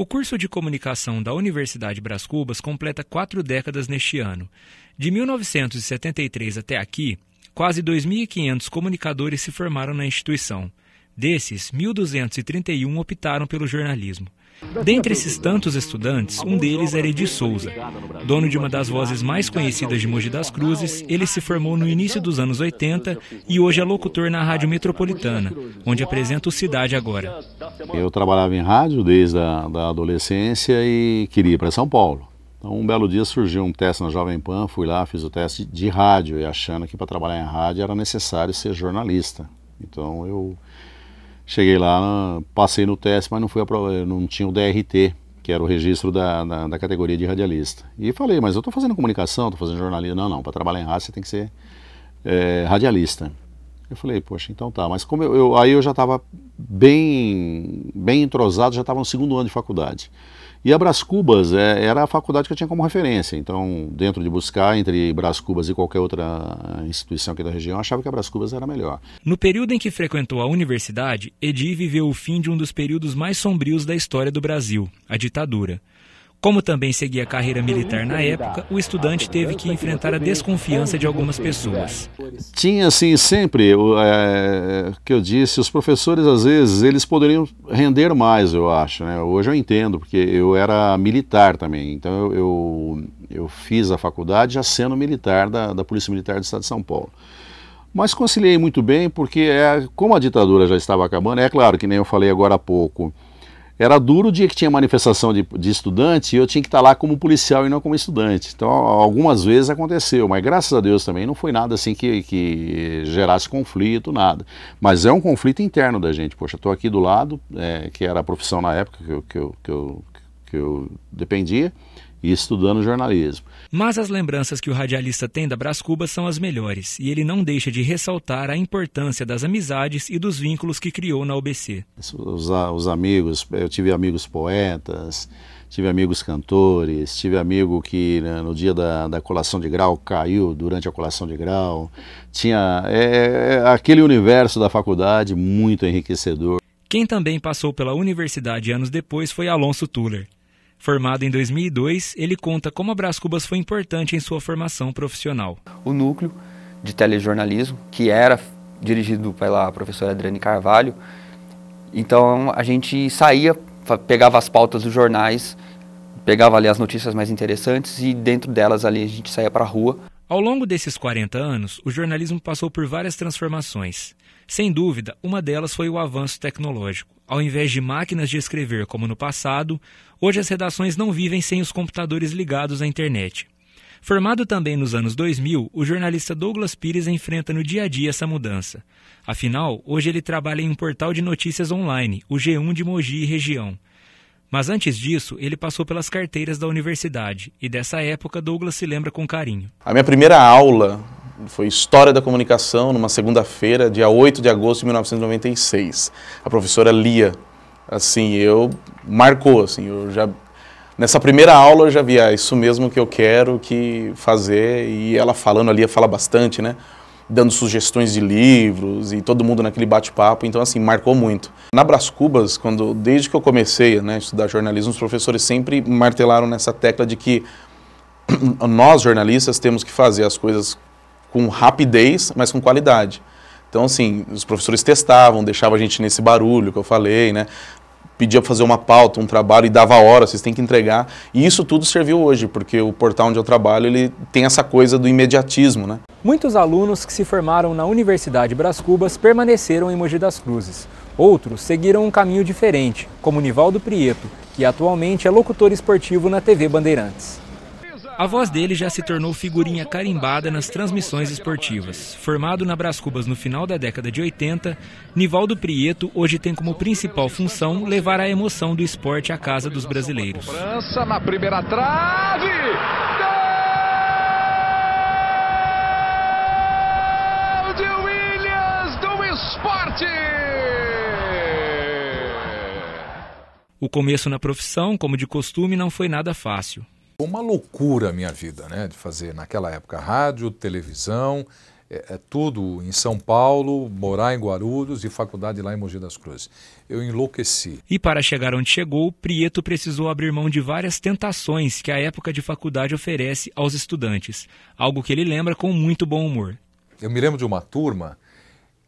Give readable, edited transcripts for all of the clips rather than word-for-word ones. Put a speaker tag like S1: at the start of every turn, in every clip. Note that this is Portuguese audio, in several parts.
S1: O curso de comunicação da Universidade Brás Cubas completa 4 décadas neste ano. De 1973 até aqui, quase 2.500 comunicadores se formaram na instituição. Desses, 1.231 optaram pelo jornalismo. Dentre esses tantos estudantes, um deles era Edi Souza. Dono de uma das vozes mais conhecidas de Mogi das Cruzes, ele se formou no início dos anos 80 e hoje é locutor na Rádio Metropolitana, onde apresenta o Cidade Agora.
S2: Eu trabalhava em rádio desde a adolescência e queria ir para São Paulo. Então, um belo dia surgiu um teste na Jovem Pan, fui lá, fiz o teste de rádio e achando que para trabalhar em rádio era necessário ser jornalista. Então eu cheguei lá, passei no teste, mas não tinha o DRT, que era o registro da categoria de radialista. E falei, mas eu estou fazendo comunicação, estou fazendo jornalismo. Não, para trabalhar em rádio você tem que ser radialista. Eu falei, poxa, então tá. Mas como aí eu já estava bem entrosado, já estava no 2º ano de faculdade. E a Brás Cubas era a faculdade que eu tinha como referência. Então, dentro de buscar entre Brás Cubas e qualquer outra instituição aqui da região, eu achava que a Brás Cubas era melhor.
S1: No período em que frequentou a universidade, Edi viveu o fim de um dos períodos mais sombrios da história do Brasil, a ditadura. Como também seguia a carreira militar na época, o estudante teve que enfrentar a desconfiança de algumas pessoas.
S2: Tinha, assim, sempre, que eu disse, os professores, às vezes, eles poderiam render mais, eu acho, né? Hoje eu entendo, porque eu era militar também, então eu fiz a faculdade já sendo militar da Polícia Militar do Estado de São Paulo. Mas conciliei muito bem, porque como a ditadura já estava acabando, é claro que nem eu falei agora há pouco, era duro o dia que tinha manifestação de estudante e eu tinha que estar lá como policial e não como estudante. Então, algumas vezes aconteceu, mas graças a Deus também não foi nada assim que gerasse conflito, nada. Mas é um conflito interno da gente. Poxa, estou aqui do lado, que era a profissão na época que eu dependia, e estudando jornalismo.
S1: Mas as lembranças que o radialista tem da Brás Cubas são as melhores, e ele não deixa de ressaltar a importância das amizades e dos vínculos que criou na UBC.
S2: Os amigos, eu tive amigos poetas, tive amigos cantores, tive amigo que no dia da colação de grau caiu durante a colação de grau. Tinha aquele universo da faculdade muito enriquecedor.
S1: Quem também passou pela universidade anos depois foi Alonso Tuller. Formado em 2002, ele conta como a Brás Cubas foi importante em sua formação profissional.
S3: O núcleo de telejornalismo, que era dirigido pela professora Adriane Carvalho, então a gente saía, pegava as pautas dos jornais, pegava ali as notícias mais interessantes e dentro delas ali a gente saía para a rua.
S1: Ao longo desses 40 anos, o jornalismo passou por várias transformações. Sem dúvida, uma delas foi o avanço tecnológico. Ao invés de máquinas de escrever como no passado, hoje as redações não vivem sem os computadores ligados à internet. Formado também nos anos 2000, o jornalista Douglas Pires enfrenta no dia a dia essa mudança. Afinal, hoje ele trabalha em um portal de notícias online, o G1 de Mogi e região. Mas antes disso, ele passou pelas carteiras da universidade, e dessa época Douglas se lembra com carinho.
S4: A minha primeira aula foi História da Comunicação, numa segunda-feira, dia 8 de agosto de 1996. A professora Lia, assim, marcou, assim, nessa primeira aula eu já via isso mesmo que eu quero fazer, e ela falando, a Lia fala bastante, né? Dando sugestões de livros e todo mundo naquele bate-papo, então assim, marcou muito. Na Brás Cubas, desde que eu comecei a estudar jornalismo, os professores sempre martelaram nessa tecla de que nós jornalistas temos que fazer as coisas com rapidez, mas com qualidade. Então assim, os professores testavam, deixavam a gente nesse barulho que eu falei, né? Pedia para fazer uma pauta, um trabalho e dava hora, vocês têm que entregar. E isso tudo serviu hoje, porque o portal onde eu trabalho, ele tem essa coisa do imediatismo, né?
S1: Muitos alunos que se formaram na Universidade Brás Cubas permaneceram em Mogi das Cruzes. Outros seguiram um caminho diferente, como Nivaldo Prieto, que atualmente é locutor esportivo na TV Bandeirantes. A voz dele já se tornou figurinha carimbada nas transmissões esportivas. Formado na Brás Cubas no final da década de 80, Nivaldo Prieto hoje tem como principal função levar a emoção do esporte à casa dos brasileiros.
S5: França na primeira trave! Gol de Williams do esporte!
S1: O começo na profissão, como de costume, não foi nada fácil.
S6: Uma loucura a minha vida, né, de fazer naquela época rádio, televisão tudo em São Paulo, morar em Guarulhos e faculdade lá em Mogi das Cruzes. Eu enlouqueci.
S1: E para chegar onde chegou, Prieto precisou abrir mão de várias tentações que a época de faculdade oferece aos estudantes, algo que ele lembra com muito bom humor.
S6: Eu me lembro de uma turma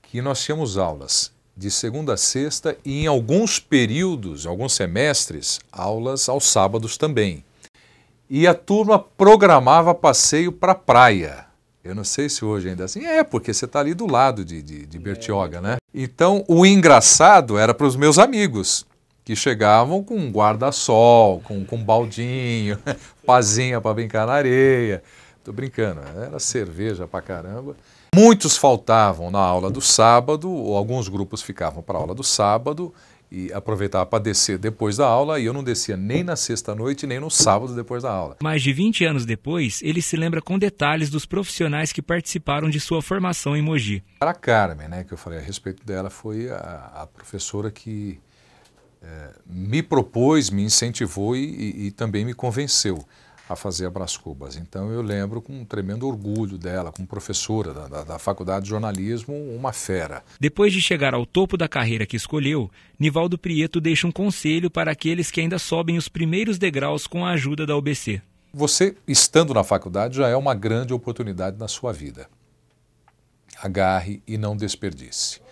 S6: que nós tínhamos aulas de segunda a sexta e em alguns períodos, alguns semestres, aulas aos sábados também. E a turma programava passeio para a praia. Eu não sei se hoje ainda é assim. Porque você está ali do lado de Bertioga, né? Então, o engraçado era para os meus amigos, que chegavam com guarda-sol, com baldinho, pazinha para brincar na areia. Tô brincando, era cerveja pra caramba. Muitos faltavam na aula do sábado, ou alguns grupos ficavam para a aula do sábado, e aproveitava para descer depois da aula, e eu não descia nem na sexta-noite, nem no sábado depois da aula.
S1: Mais de 20 anos depois, ele se lembra com detalhes dos profissionais que participaram de sua formação em Mogi.
S6: A Carmen, né, que eu falei a respeito dela, foi a professora que me propôs, me incentivou e também me convenceu a fazer a Brás Cubas. Então eu lembro com um tremendo orgulho dela, como professora da Faculdade de Jornalismo, uma fera.
S1: Depois de chegar ao topo da carreira que escolheu, Nivaldo Prieto deixa um conselho para aqueles que ainda sobem os primeiros degraus com a ajuda da UBC.
S6: Você, estando na faculdade, já é uma grande oportunidade na sua vida. Agarre e não desperdice.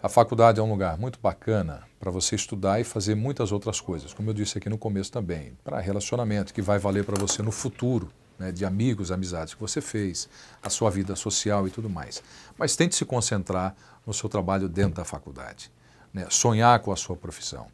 S6: A faculdade é um lugar muito bacana para você estudar e fazer muitas outras coisas, como eu disse aqui no começo também, para relacionamento, que vai valer para você no futuro, né, de amigos, amizades que você fez, a sua vida social e tudo mais. Mas tente se concentrar no seu trabalho dentro da faculdade, né, sonhar com a sua profissão.